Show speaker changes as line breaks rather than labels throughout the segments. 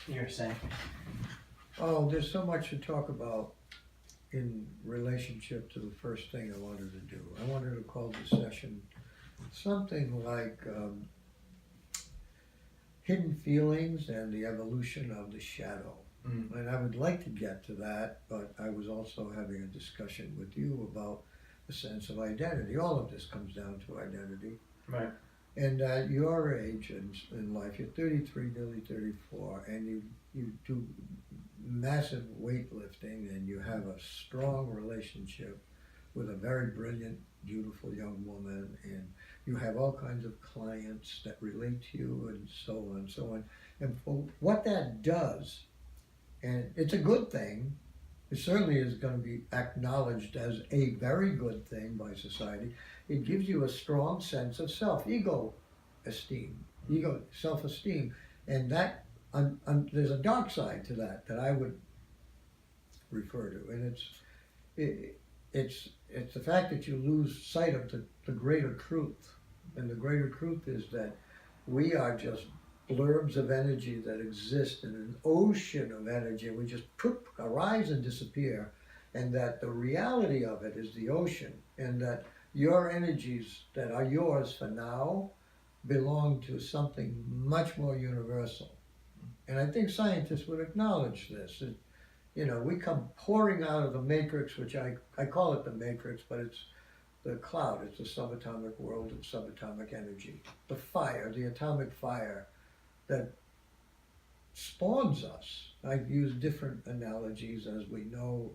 you were saying.
Oh, there's so much to talk about in relationship to the first thing I wanted to do. I wanted to call the session something like hidden feelings and the evolution of the shadow. And I would like to get to that, but I was also having a discussion with you about the sense of identity. All of this comes down to identity.
Right.
And at your age in life, you're 33, nearly 34, and you do massive weightlifting, and you have a strong relationship with a very brilliant, beautiful young woman, and you have all kinds of clients that relate to you, and so on and so on. And for what that does, and it's a good thing, it certainly is going to be acknowledged as a very good thing by society. It gives you a strong sense of self, self-esteem, and that there's a dark side to that I would refer to, and it's the fact that you lose sight of the greater truth, and the greater truth is that we are just blurbs of energy that exist in an ocean of energy, and we just arise and disappear, and that the reality of it is the ocean, and that your energies that are yours for now belong to something much more universal. And I think scientists would acknowledge this. We come pouring out of the matrix, which I call it the matrix, but it's the cloud. It's the subatomic world of subatomic energy. The fire, the atomic fire that spawns us. I've used different analogies, as we know.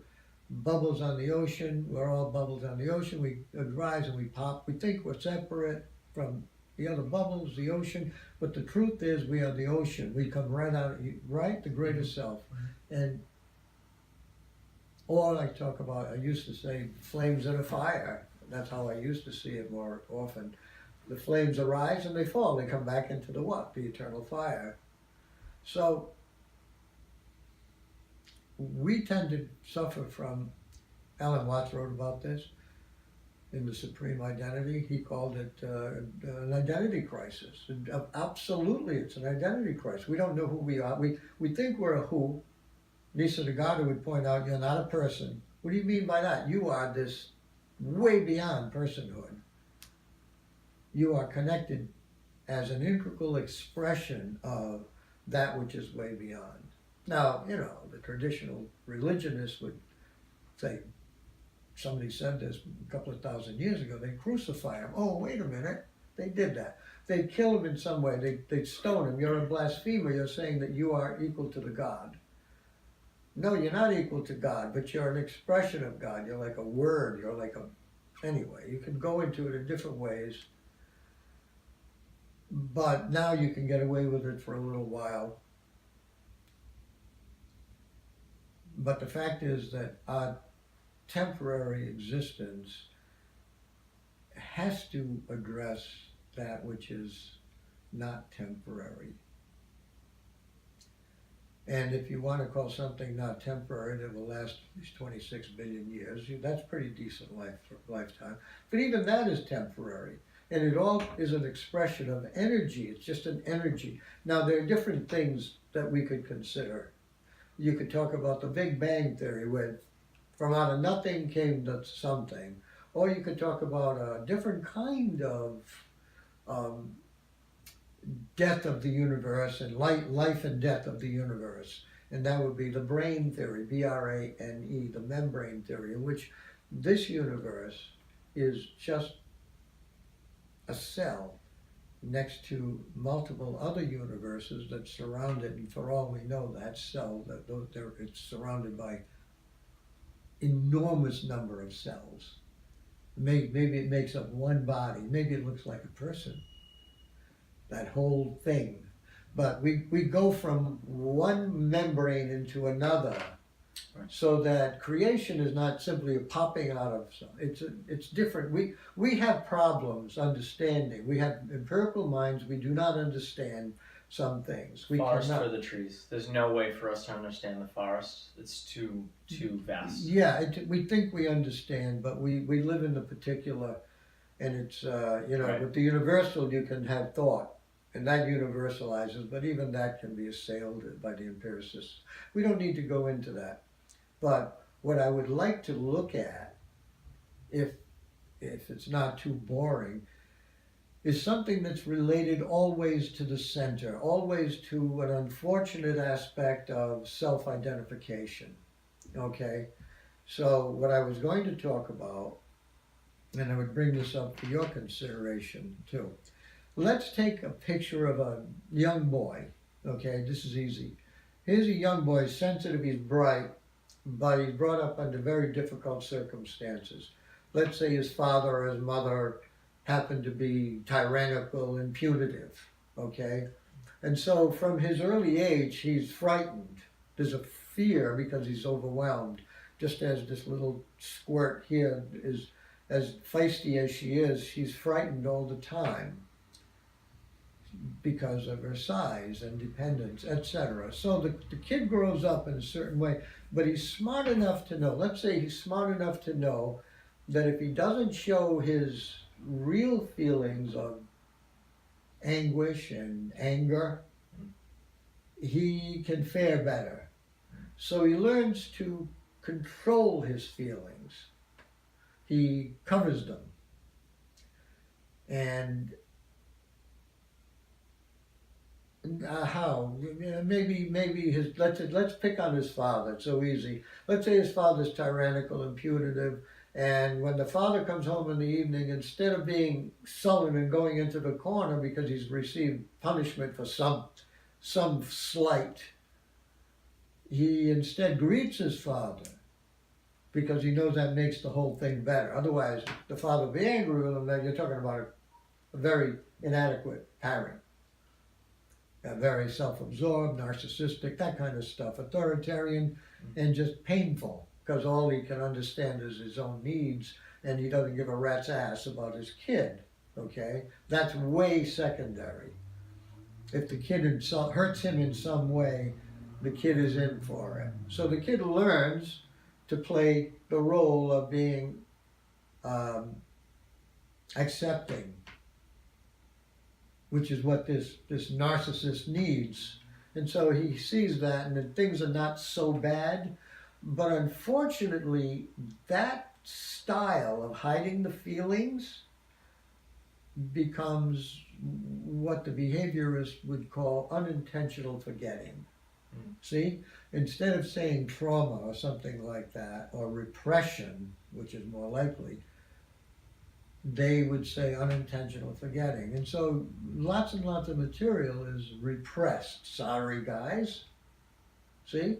Bubbles on the ocean, we're all bubbles on the ocean. We rise and we pop. We think we're separate from the other bubbles, the ocean, but the truth is we are the ocean. We come right out, right? The greater self. And or I talk about, I used to say flames in a fire. That's how I used to see it more often. The flames arise and they fall. They come back into the what? The eternal fire. So we tend to suffer from, Alan Watts wrote about this in The Supreme Identity. He called it an identity crisis. Absolutely, it's an identity crisis. We don't know who we are. We think we're a who. Lisa DeGarda would point out, you're not a person. What do you mean by that? You are this way beyond personhood. You are connected as an integral expression of that which is way beyond. Now, the traditional religionists would say, somebody said this a couple of thousand years ago, they crucify him. Oh, wait a minute, they did that. They'd kill him in some way, they'd stone him. You're a blasphemer, you're saying that you are equal to the God. No, you're not equal to God, but you're an expression of God. You're like a word, anyway, you can go into it in different ways. But now you can get away with it for a little while. But the fact is that our temporary existence has to address that which is not temporary. And if you want to call something not temporary that will last at least 26 billion years, that's pretty decent lifetime. But even that is temporary. And it all is an expression of energy. It's just an energy. Now, there are different things that we could consider. You could talk about the Big Bang Theory, where from out of nothing came to something. Or you could talk about a different kind of death of the universe and life and death of the universe. And that would be the brain theory, B-R-A-N-E, the membrane theory, in which this universe is just a cell next to multiple other universes that surround it, and for all we know, that cell, it's surrounded by enormous number of cells. Maybe it makes up one body, maybe it looks like a person, that whole thing. But we go from one membrane into another, right, so that creation is not simply a popping out of something. It's different. We have problems understanding. We have empirical minds. We do not understand some things. We
Forest
cannot.
for the trees. There's no way for us to understand the forest. It's too vast.
Yeah, we think we understand, but we live in the particular, and it's right. With the universal you can have thought, and that universalizes, but even that can be assailed by the empiricists. We don't need to go into that. But what I would like to look at, if it's not too boring, is something that's related always to the center, always to an unfortunate aspect of self-identification, okay? So what I was going to talk about, and I would bring this up for your consideration too. Let's take a picture of a young boy, okay? This is easy. Here's a young boy, he's sensitive, he's bright, but he's brought up under very difficult circumstances. Let's say his father or his mother happened to be tyrannical and punitive, okay? And so from his early age, he's frightened. There's a fear because he's overwhelmed. Just as this little squirt here is as feisty as she is, she's frightened all the time because of her size and dependence, etc. So the kid grows up in a certain way, but he's smart enough to know, let's say he's smart enough to know that if he doesn't show his real feelings of anguish and anger, he can fare better. So he learns to control his feelings. He covers them. And how? Maybe his, let's pick on his father, it's so easy. Let's say his father's tyrannical and punitive, and when the father comes home in the evening, instead of being sullen and going into the corner because he's received punishment for some slight, he instead greets his father because he knows that makes the whole thing better. Otherwise, the father will be angry with him, that you're talking about a very inadequate parent. Very self-absorbed, narcissistic, that kind of stuff, authoritarian, and just painful, because all he can understand is his own needs, and he doesn't give a rat's ass about his kid, okay? That's way secondary. If the kid hurts him in some way, the kid is in for it. So the kid learns to play the role of being accepting, which is what this narcissist needs. And so he sees that, and that things are not so bad. But unfortunately, that style of hiding the feelings becomes what the behaviorists would call unintentional forgetting. See? Instead of saying trauma or something like that, or repression, which is more likely, they would say unintentional forgetting. And so lots and lots of material is repressed. Sorry, guys. See?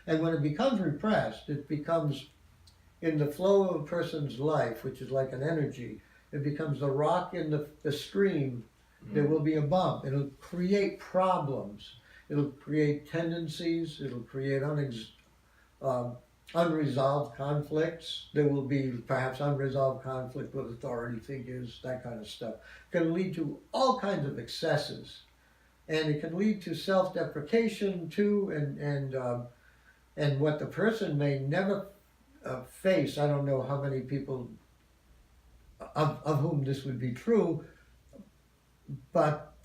And when it becomes repressed, it becomes, in the flow of a person's life, which is like an energy, it becomes the rock in the stream. There will be a bump. It'll create problems. It'll create tendencies. It'll create unresolved conflicts. There will be perhaps unresolved conflict with authority figures, that kind of stuff. It can lead to all kinds of excesses. And it can lead to self-deprecation too, and what the person may never face. I don't know how many people of whom this would be true, but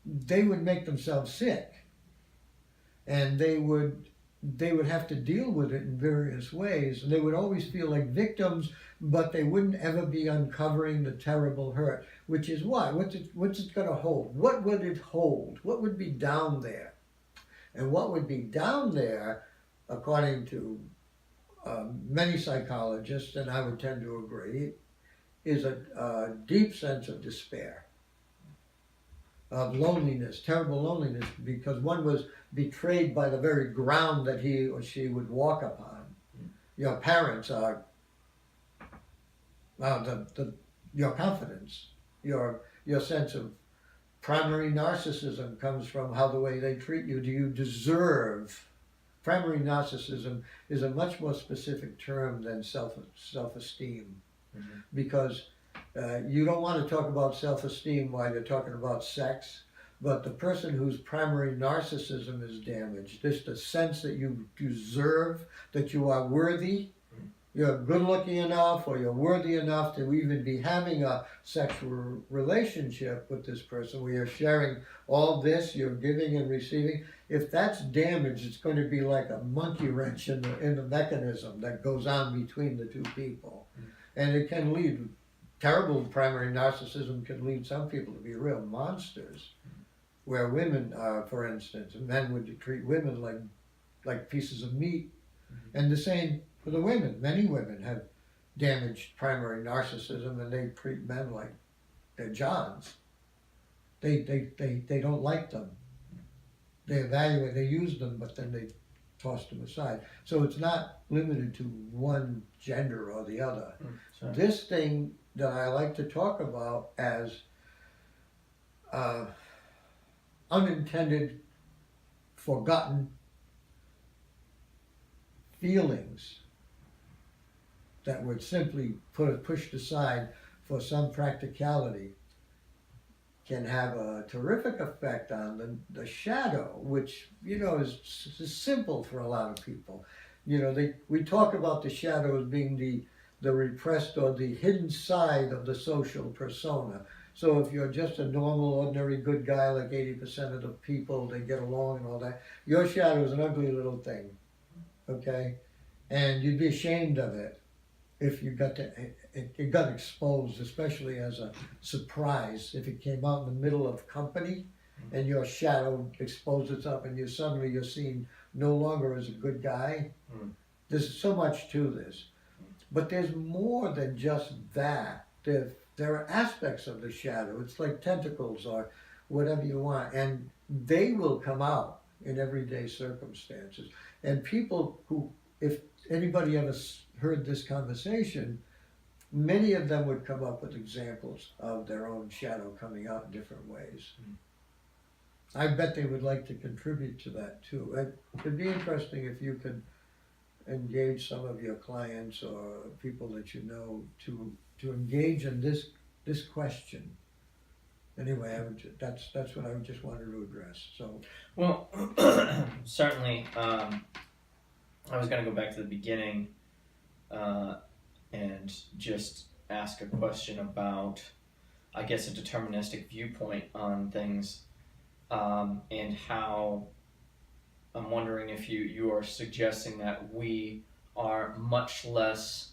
they would make themselves sick, and they would have to deal with it in various ways, and they would always feel like victims, but they wouldn't ever be uncovering the terrible hurt, which is what? What's it going to hold? What would it hold? What would be down there? And what would be down there, according to many psychologists, and I would tend to agree, is a deep sense of despair, of loneliness, terrible loneliness, because one was betrayed by the very ground that he or she would walk upon. Your parents are your confidence, your sense of primary narcissism comes from how the way they treat you. Do you deserve? Primary narcissism is a much more specific term than self-esteem, because you don't want to talk about self-esteem while you're talking about sex, but the person whose primary narcissism is damaged, just the sense that you deserve, that you are worthy, you're good looking enough or you're worthy enough to even be having a sexual relationship with this person where you're sharing all this, you're giving and receiving. If that's damaged, it's going to be like a monkey wrench in the mechanism that goes on between the two people. And it can lead, terrible primary narcissism can lead some people to be real monsters. Where women, for instance, men would treat women like pieces of meat. And the same for the women. Many women have damaged primary narcissism and they treat men like they're Johns. They don't like them. They evaluate, they use them, but then they toss them aside. So it's not limited to one gender or the other. This thing that I like to talk about as unintended, forgotten feelings that were simply pushed aside for some practicality can have a terrific effect on the shadow, which, you know, is simple for a lot of people. You know, we talk about the shadow as being the repressed or the hidden side of the social persona. So if you're just a normal, ordinary, good guy like 80% of the people, they get along and all that, your shadow is an ugly little thing, okay? And you'd be ashamed of it if you got it got exposed, especially as a surprise, if it came out in the middle of company and your shadow exposed itself and you're seen no longer as a good guy. There's so much to this. But there's more than just that. There are aspects of the shadow. It's like tentacles or whatever you want. And they will come out in everyday circumstances. And people who, if anybody ever heard this conversation, many of them would come up with examples of their own shadow coming out in different ways. I bet they would like to contribute to that too. It'd be interesting if you could engage some of your clients or people that you know to engage in this question. Anyway, that's what I just wanted to address. So,
well, certainly, I was going to go back to the beginning and just ask a question about, I guess, a deterministic viewpoint on things, and how I'm wondering if you are suggesting that we are much less,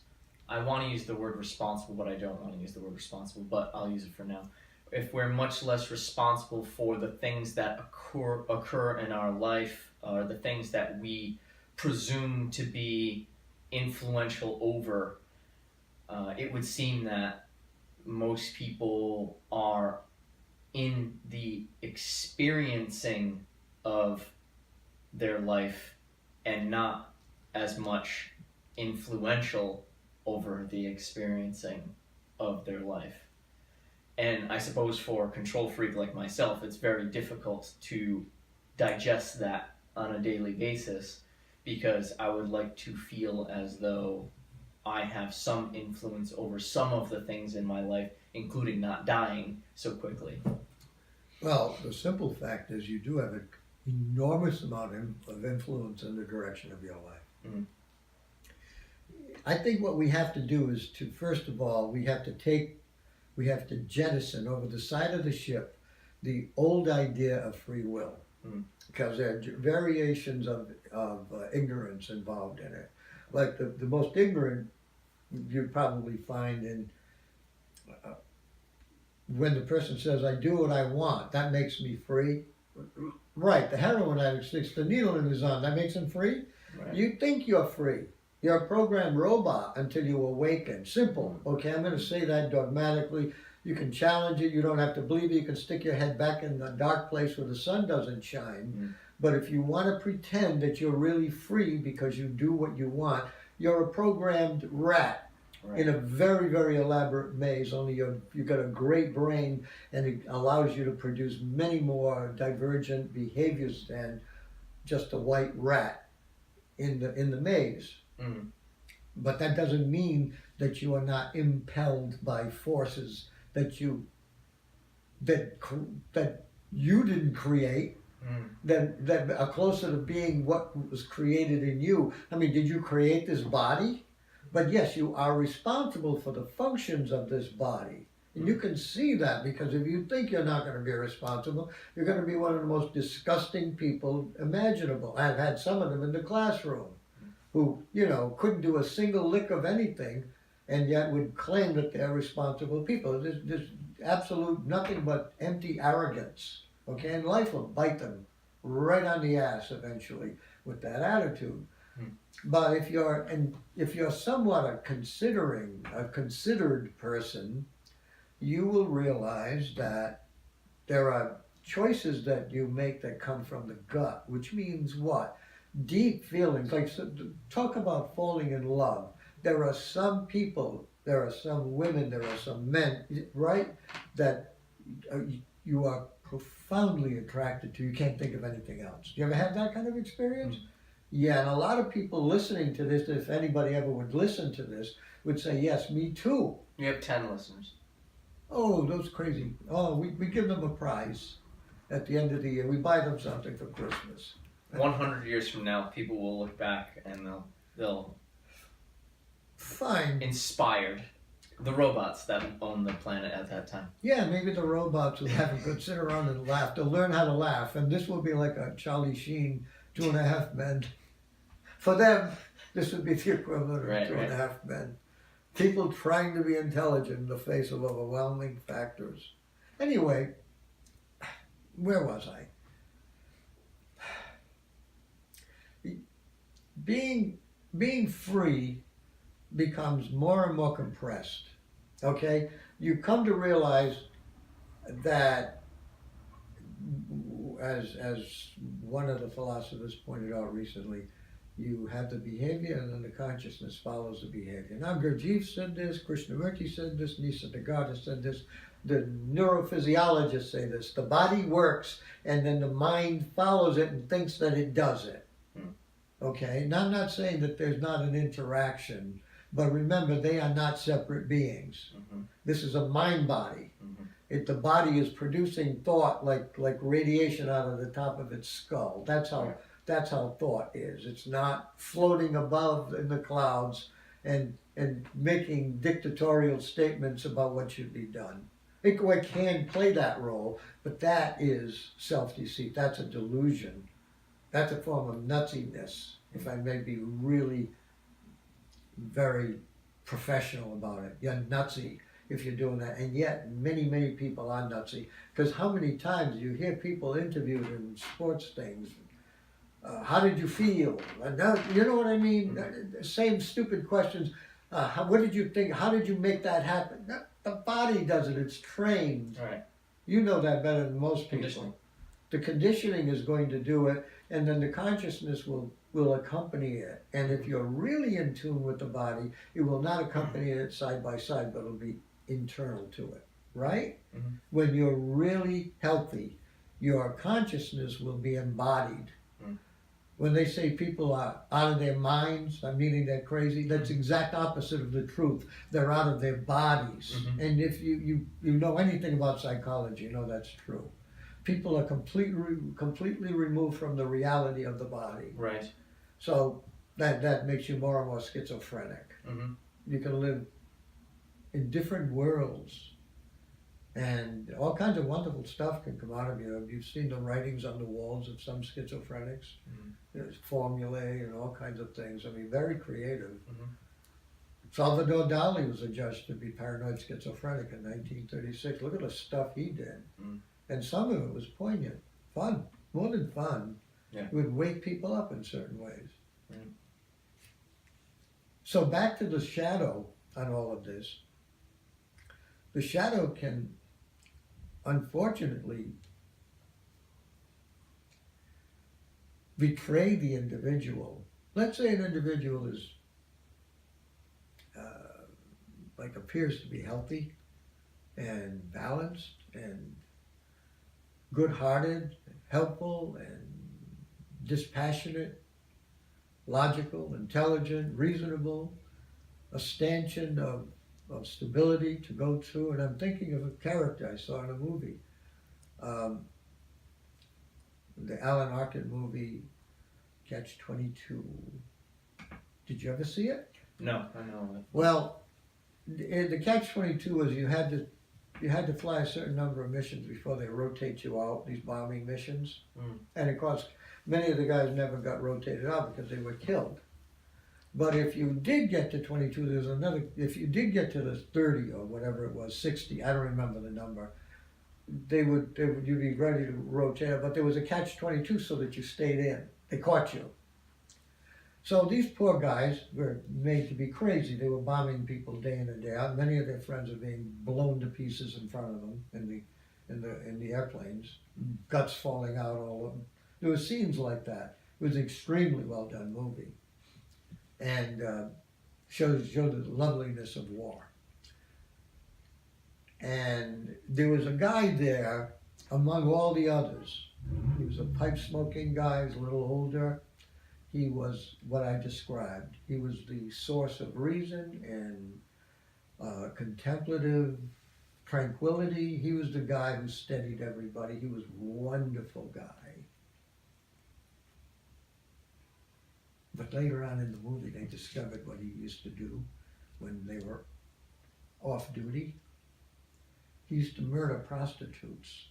I want to use the word responsible, but I don't want to use the word responsible, but I'll use it for now. If we're much less responsible for the things that occur in our life, or the things that we presume to be influential over, it would seem that most people are in the experiencing of their life and not as much influential over the experiencing of their life. And I suppose for a control freak like myself, it's very difficult to digest that on a daily basis, because I would like to feel as though I have some influence over some of the things in my life, including not dying so quickly.
Well, the simple fact is you do have an enormous amount of influence in the direction of your life. I think what we have to do is to, first of all, we have to jettison over the side of the ship the old idea of free will, because there are variations of ignorance involved in it. Like the most ignorant you'd probably find in when the person says, I do what I want, that makes me free. Right, the heroin addict sticks the needle in his arm, that makes him free? Right. You think you're free. You're a programmed robot until you awaken. Simple. Okay, I'm going to say that dogmatically. You can challenge it. You don't have to believe it. You can stick your head back in the dark place where the sun doesn't shine. But if you want to pretend that you're really free because you do what you want, you're a programmed rat. Right. In a very, very elaborate maze, only you've got a great brain, and it allows you to produce many more divergent behaviors than just a white rat in the maze. But that doesn't mean that you are not impelled by forces that you didn't create, that are closer to being what was created in you. I mean, did you create this body? But yes, you are responsible for the functions of this body. And you can see that, because if you think you're not going to be responsible, you're going to be one of the most disgusting people imaginable. I've had some of them in the classroom who, you know, couldn't do a single lick of anything and yet would claim that they're responsible people. There's absolute nothing but empty arrogance, okay? And life will bite them right on the ass eventually with that attitude. But if you're somewhat a considered person, you will realize that there are choices that you make that come from the gut, which means what? Deep feelings, like, talk about falling in love. There are some people, there are some women, there are some men, right, that you are profoundly attracted to. You can't think of anything else. You ever had that kind of experience? Yeah, and a lot of people listening to this, if anybody ever would listen to this, would say, yes, me too.
You have 10 listeners.
Oh, those crazy. Oh, we give them a prize at the end of the year. We buy them something for Christmas.
100 years from now, people will look back and they'll
Fine.
inspired the robots that own the planet at that time.
Yeah, maybe the robots will have a good sit around and laugh. They'll learn how to laugh, and this will be like a Charlie Sheen 2.5 Men. For them, this would be the equivalent of
Right,
2.5 Men. People trying to be intelligent in the face of overwhelming factors. Anyway, where was I? Being free becomes more and more compressed. Okay? You come to realize that, as one of the philosophers pointed out recently, you have the behavior and then the consciousness follows the behavior. Now Gurdjieff said this, Krishnamurti said this, Nisargadatta said this, the neurophysiologists say this. The body works and then the mind follows it and thinks that it does it. Okay? Now I'm not saying that there's not an interaction, but remember, they are not separate beings. This is a mind body. The body is producing thought like radiation out of the top of its skull. That's how thought is. It's not floating above in the clouds and making dictatorial statements about what should be done. It can play that role, but that is self-deceit. That's a delusion. That's a form of nutsiness, if I may be really very professional about it. You're nutsy if you're doing that, and yet many people are nutsy, because how many times you hear people interviewed in sports things, how did you feel? You know what I mean? Same stupid questions. What did you think? How did you make that happen? The body does it. It's trained.
Right.
You know that better than most people.
Conditioning.
The conditioning is going to do it, and then the consciousness will accompany it. And if you're really in tune with the body, it will not accompany it side by side, but it'll be internal to it, right? When you're really healthy, your consciousness will be embodied. When they say people are out of their minds, meaning they're crazy, that's the exact opposite of the truth. They're out of their bodies. And if you know anything about psychology, you know that's true. People are completely removed from the reality of the body.
Right.
So that makes you more and more schizophrenic. You can live in different worlds, and all kinds of wonderful stuff can come out of you. You've seen the writings on the walls of some schizophrenics. There's formulae and all kinds of things. I mean, very creative. Salvador Dali was adjudged to be paranoid schizophrenic in 1936. Look at the stuff he did. And some of it was poignant, fun, more than fun.
Yeah.
It would wake people up in certain ways.
Right.
So back to the shadow on all of this. The shadow can, unfortunately, betray the individual. Let's say an individual is, appears to be healthy and balanced and good-hearted, helpful, and dispassionate, logical, intelligent, reasonable, a stanchion of stability to go to. And I'm thinking of a character I saw in a movie, the Alan Arkin movie, Catch-22. Did you ever see it?
No, I know.
Well, the catch-22 was you had to fly a certain number of missions before they rotate you out, these bombing missions. And of course, many of the guys never got rotated out because they were killed. But if you did get to 22, there's another, if you did get to the 30 or whatever it was, 60, I don't remember the number, you'd be ready to rotate out, but there was a catch-22 so that you stayed in. They caught you. So these poor guys were made to be crazy. They were bombing people day in and day out. Many of their friends were being blown to pieces in front of them in the airplanes, guts falling out all of them. There were scenes like that. It was an extremely well done movie, and showed the loveliness of war. And there was a guy there among all the others. He was a pipe smoking guy. He was a little older. He was what I described. He was the source of reason and contemplative tranquility. He was the guy who steadied everybody. He was a wonderful guy. But later on in the movie, they discovered what he used to do when they were off duty. He used to murder prostitutes.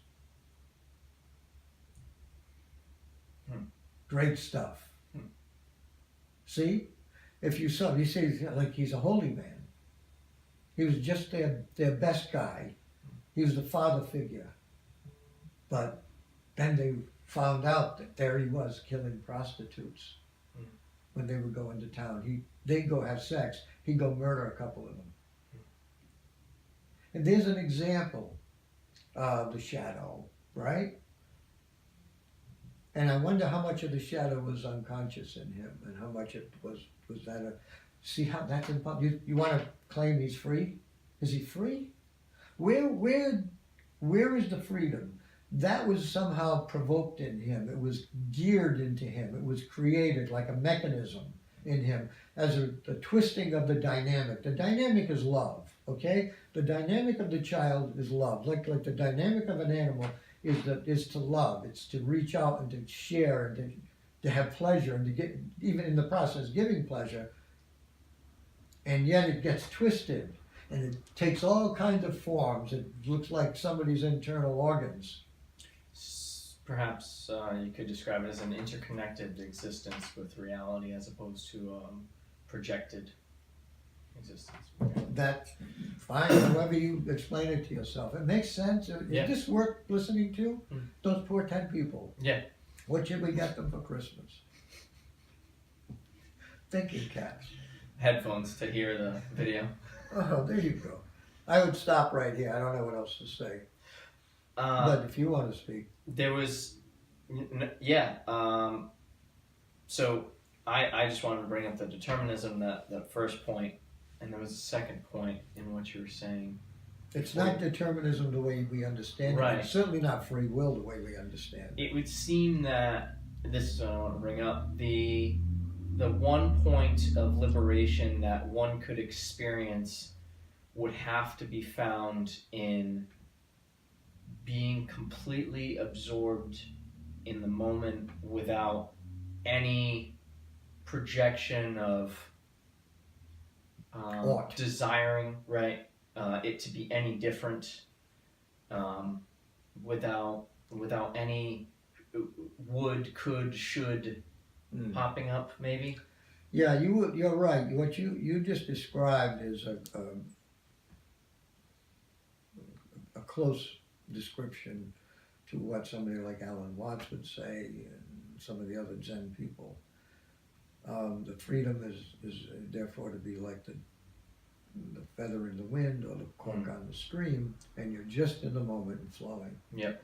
Great stuff. See, if you saw, he says like he's a holy man. He was just their best guy. He was the father figure. But then they found out that there he was killing prostitutes when they would go into town. They'd go have sex. He'd go murder a couple of them. And there's an example of the shadow, right? And I wonder how much of the shadow was unconscious in him, and how much it was that a. See how that's important. You want to claim he's free? Is he free? Where is the freedom? That was somehow provoked in him. It was geared into him. It was created like a mechanism in him as a twisting of the dynamic. The dynamic is love, okay? The dynamic of the child is love. Like the dynamic of an animal is to love. It's to reach out and to share and to have pleasure and to get, even in the process, giving pleasure. And yet it gets twisted and it takes all kinds of forms. It looks like somebody's internal organs.
Perhaps you could describe it as an interconnected existence with reality as opposed to projected existence.
That's fine, however you explain it to yourself. It makes sense. Is this worth listening to? Those poor 10 people.
Yeah.
What should we get them for Christmas? Thinking caps.
Headphones to hear the video.
Oh, there you go. I would stop right here. I don't know what else to say. But if you want to speak.
There was, so I just wanted to bring up the determinism, that first point, and there was a second point in what you were saying.
It's not determinism the way we understand it.
Right.
It's certainly not free will the way we understand it.
It would seem that, this is what I want to bring up, the one point of liberation that one could experience would have to be found in being completely absorbed in the moment without any projection of desiring, right, it to be any different, without any would, could, should popping up, maybe.
Yeah, you're right. What you just described is a close description to what somebody like Alan Watts would say and some of the other Zen people. The freedom is therefore to be like the feather in the wind or the cork on the stream, and you're just in the moment and flowing.
Yep.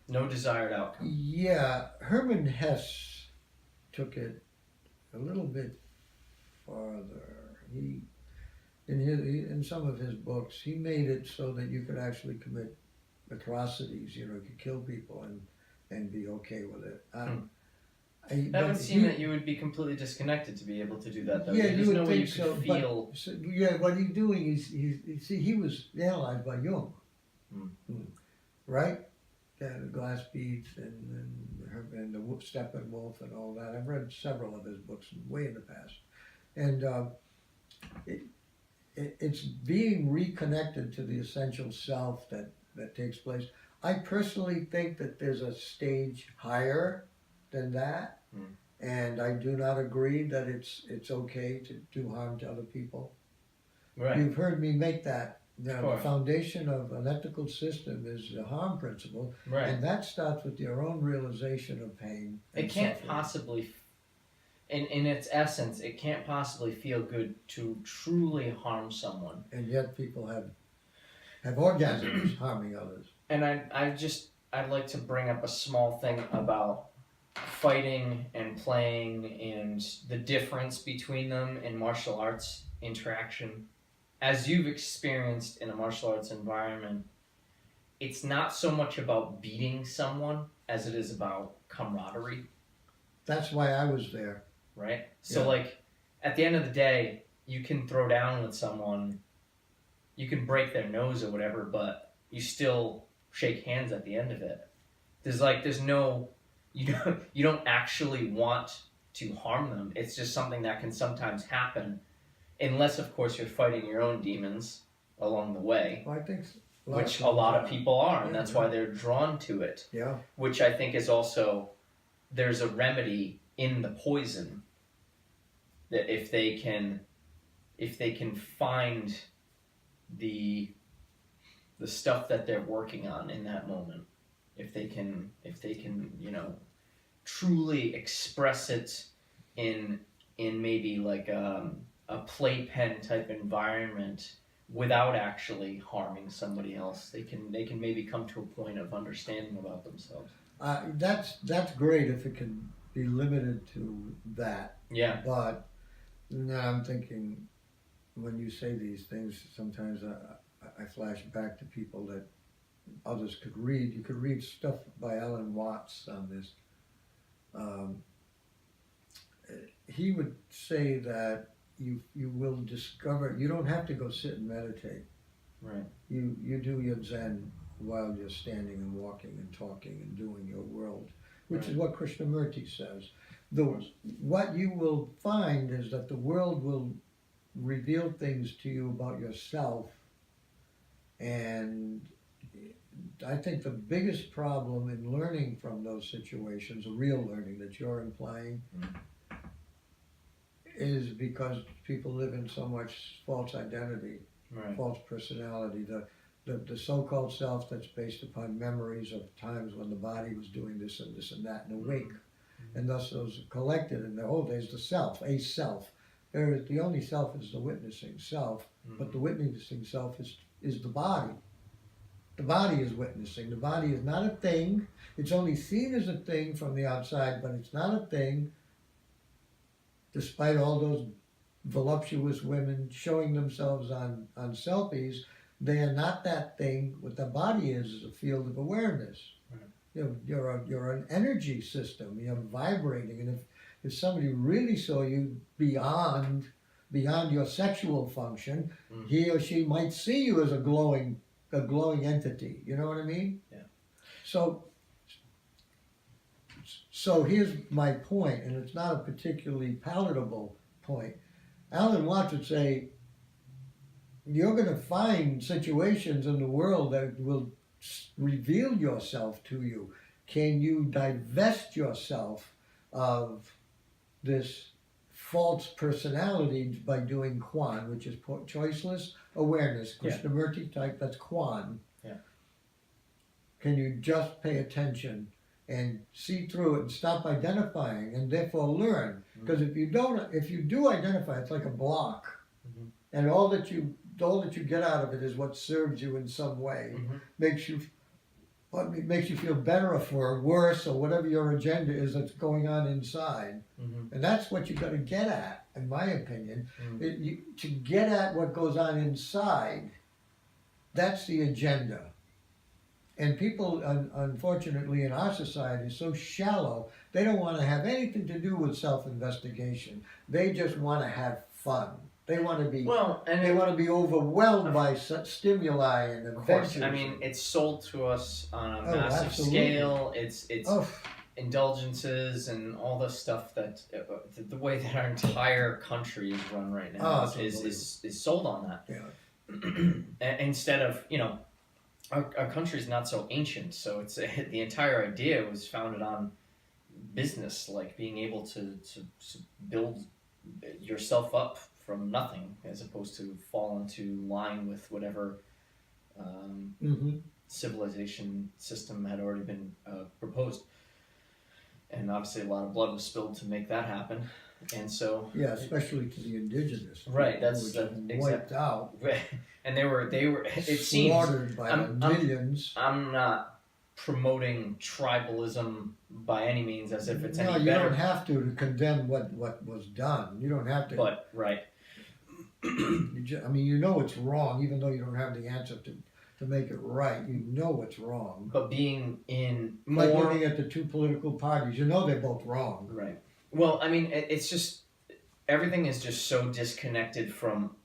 No desired outcome.
Yeah, Hermann Hesse took it a little bit farther. In some of his books, he made it so that you could actually commit atrocities. You could kill people and be okay with it.
That would seem that you would be completely disconnected to be able to do that, though.
Yeah,
There's
you would
no way you
think
could
so.
feel.
What he's doing is he was analyzed by Jung, right? Glass Beads and the Steppenwolf and all that. I've read several of his books way in the past, and it's being reconnected to the essential self that takes place. I personally think that there's a stage higher than that, and I do not agree that it's okay to do harm to other people.
Right.
You've heard me make that. The
course.
foundation of an ethical system is the harm principle,
Right.
and that starts with your own realization of pain.
It can't possibly, in its essence, it can't possibly feel good to truly harm someone.
And yet people have orgasms harming others.
And I'd like to bring up a small thing about fighting and playing and the difference between them in martial arts interaction. As you've experienced in a martial arts environment, it's not so much about beating someone as it is about camaraderie.
That's why I was there.
Right? So,
Yeah.
like, at the end of the day, you can throw down with someone, you can break their nose or whatever, but you still shake hands at the end of it. There's no, you don't actually want to harm them. It's just something that can sometimes happen, unless, of course, you're fighting your own demons along the way,
Well, I think
which a lot of people are, and that's why they're drawn to it.
Yeah.
Which I think is also, there's a remedy in the poison that if they can find the stuff that they're working on in that moment, if they can truly express it in maybe like a playpen type environment without actually harming somebody else, they can maybe come to a point of understanding about themselves.
That's great if it can be limited to that.
Yeah.
But now I'm thinking, when you say these things, sometimes I flash back to people that others could read. You could read stuff by Alan Watts on this. He would say that you will discover, you don't have to go sit and meditate.
Right.
You do your Zen while you're standing and walking and talking and doing your world, which is what Krishnamurti says. What you will find is that the world will reveal things to you about yourself, and I think the biggest problem in learning from those situations, the real learning that you're implying, is because people live in so much false identity, false personality, the so-called self that's based upon memories of times when the body was doing this and that and awake. And thus those collected in the old days, the self, a self. The only self is the witnessing self, but the witnessing self is the body. The body is witnessing. The body is not a thing. It's only seen as a thing from the outside, but it's not a thing, despite all those voluptuous women showing themselves on selfies. They are not that thing. What the body is a field of awareness. You're an energy system. You're vibrating, and if somebody really saw you beyond your sexual function, he or she might see you as a glowing entity. You know what I mean?
Yeah.
So here's my point, and it's not a particularly palatable point. Alan Watts would say, you're going to find situations in the world that will reveal yourself to you. Can you divest yourself of this false personality by doing Kwan, which is choiceless awareness, Krishnamurti type, that's Kwan.
Yeah.
Can you just pay attention and see through it and stop identifying and therefore learn? Because if you do identify, it's like a block. And all that you get out of it is what serves you in some way, makes you feel better or worse or whatever your agenda is that's going on inside. And that's what you got to get at, in my opinion. To get at what goes on inside, that's the agenda. And people, unfortunately, in our society, are so shallow, they don't want to have anything to do with self-investigation. They just want to have fun. They want to be.
Well, and
They want to be overwhelmed by such stimuli and
of course,
adventures.
I mean, it's sold to us on a
Oh,
massive
absolutely.
scale. It's
Oh,
indulgences and all the stuff that the way that our entire country is run right now
Oh, it's
is sold on that.
yeah.
Instead of, you know, our country's not so ancient, so it's the entire idea was founded on business, like being able to build yourself up from nothing, as opposed to fall into line with whatever
Mm-hmm.
civilization system had already been proposed. And obviously, a lot of blood was spilled to make that happen, and so
Yeah, especially to the indigenous.
Right,
people,
that's
which
the
are
exact-
wiped out,
and they were it seems
slaughtered by
I'm-
the millions.
I'm not promoting tribalism by any means as if it's
No,
any
you
better,
don't have to condemn what was done. You don't have to.
but right.
I mean, you know it's wrong, even though you don't have the answer to make it right. You know it's wrong.
But being in
Like
more
looking at the two political parties, you know they're both wrong.
right. Well, I mean, it's just everything is just so disconnected from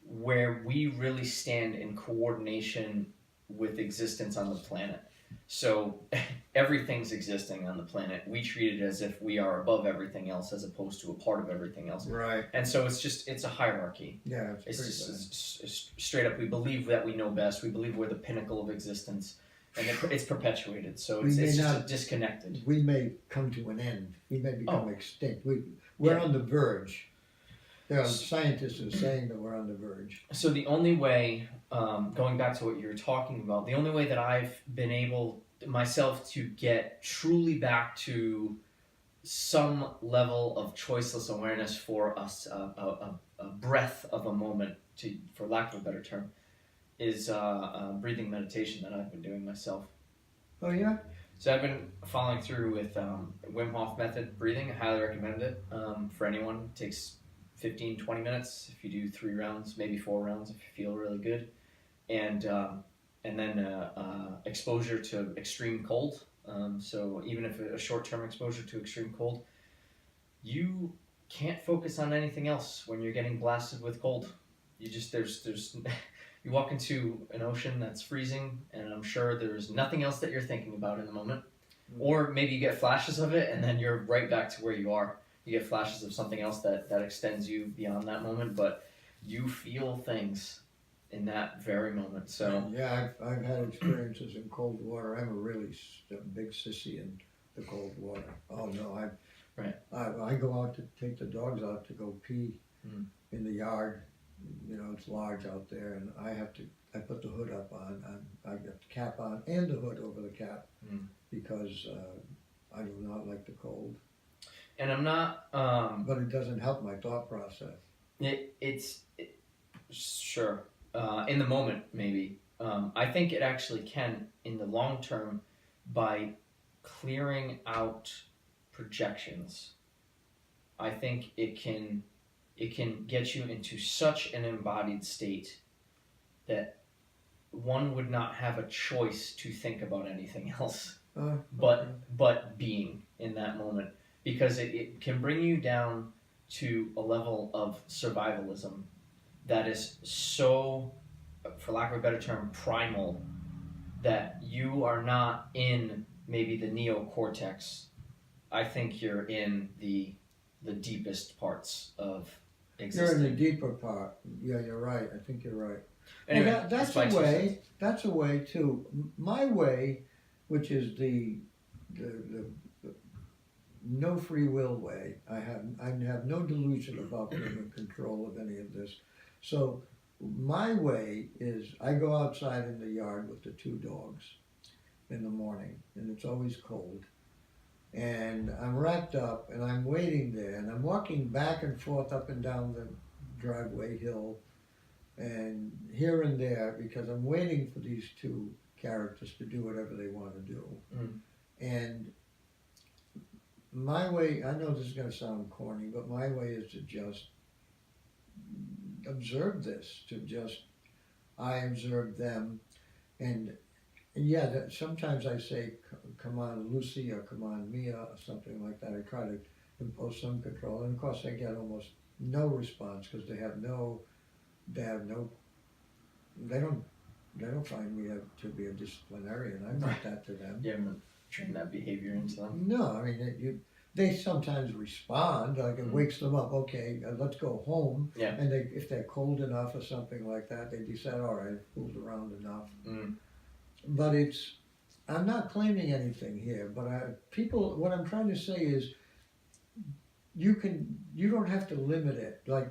where we really stand in coordination with existence on the planet. So everything's existing on the planet. We treat it as if we are above everything else as opposed to a part of everything else.
Right.
And so it's a hierarchy.
Yeah,
It's
pretty
just
bad.
it's straight up. We believe that we know best. We believe we're the pinnacle of existence, and it's perpetuated. So
We
it's
may
just
not-
disconnected.
We may come to an end. We may become
Oh.
extinct. We're
Yeah.
on the verge. There are scientists who are saying that we're on the verge.
So the only way, going back to what you were talking about, the only way that I've been able myself to get truly back to some level of choiceless awareness for us, a breath of a moment, for lack of a better term, is breathing meditation that I've been doing myself.
Oh yeah.
So I've been following through with Wim Hof method breathing. I highly recommend it for anyone. It takes 15-20 minutes if you do 3 rounds, maybe 4 rounds if you feel really good, and then exposure to extreme cold. So even if a short-term exposure to extreme cold, you can't focus on anything else when you're getting blasted with cold. You just there's you walk into an ocean that's freezing, and I'm sure there's nothing else that you're thinking about in the moment. Or maybe you get flashes of it, and then you're right back to where you are. You get flashes of something else that extends you beyond that moment, but you feel things in that very moment. So
Yeah, I've had experiences in cold water. I'm a really big sissy in the cold water. Oh no, I go out to take the dogs out to go pee in the yard. You know, it's large out there, and I put the hood up on. I got the cap on and the hood over the cap because I do not like the cold.
and I'm not
But it doesn't help my thought process.
sure. In the moment, maybe. I think it actually can, in the long term, by clearing out projections. I think it can get you into such an embodied state that one would not have a choice to think about anything else but being in that moment, because it can bring you down to a level of survivalism that is so, for lack of a better term, primal, that you are not in maybe the neocortex. I think you're in the deepest parts of
You're
existence.
in the deeper part. Yeah, you're right. I think you're right.
Anyway,
Well, that's
my
a
2
way.
cents.
That's a way too. My way, which is the no free will way. I have no delusion about being in control of any of this. So my way is I go outside in the yard with the 2 dogs in the morning, and it's always cold. And I'm wrapped up, and I'm waiting there, and I'm walking back and forth up and down the driveway hill, and here and there, because I'm waiting for these 2 characters to do whatever they want to do. And my way, I know this is going to sound corny, but my way is to just observe this, I observe them, and yeah, sometimes I say, come on Lucy, or come on Mia, or something like that. I try to impose some control, and of course I get almost no response because they don't find me to be a disciplinarian. I'm not that to them.
You haven't trained that behavior into them.
No, I mean, they sometimes respond, like it wakes them up, okay, let's go home.
Yeah.
And if they're cold enough or something like that, they decide, all right, I've fooled around enough. But I'm not claiming anything here, but what I'm trying to say is, you don't have to limit it. Like,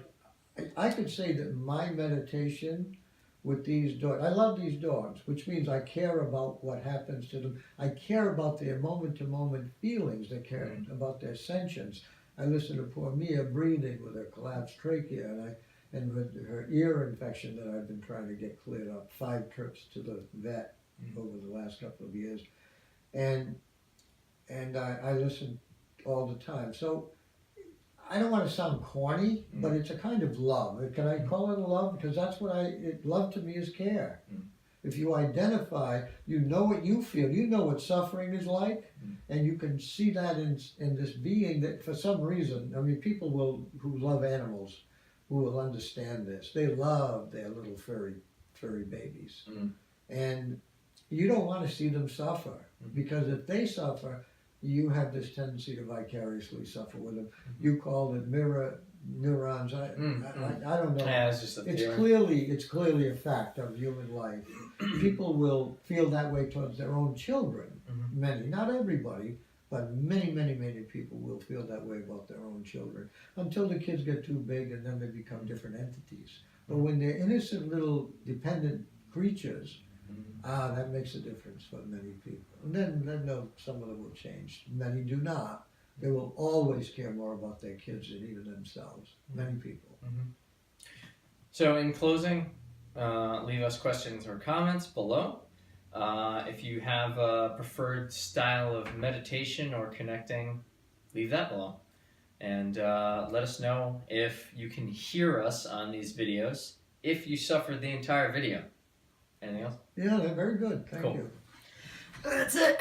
I could say that my meditation with these dogs, I love these dogs, which means I care about what happens to them. I care about their moment-to-moment feelings. I care about their sentience. I listen to poor Mia breathing with her collapsed trachea, and with her ear infection that I've been trying to get cleared up. 5 trips to the vet over the last couple of years, and I listen all the time. So I don't want to sound corny, but it's a kind of love. Can I call it a love? Because that's what love to me is care. If you identify, you know what you feel, you know what suffering is like, and you can see that in this being that for some reason, I mean, people who love animals who will understand this. They love their little furry babies. And you don't want to see them suffer, because if they suffer, you have this tendency to vicariously suffer with them. You called it mirror neurons. I don't know.
Yeah, it's just
it's clearly a fact of human life. People will feel that way towards their own children. Many, not everybody, but many people will feel that way about their own children until the kids get too big, and then they become different entities. But when they're innocent little dependent creatures, that makes a difference for many people. And then some of them will change. Many do not. They will always care more about their kids than even themselves. Many people.
So in closing, leave us questions or comments below. If you have a preferred style of meditation or connecting, leave that below. And let us know if you can hear us on these videos, if you suffered the entire video. Anything else?
Yeah, they're very good. Thank you.
That's it.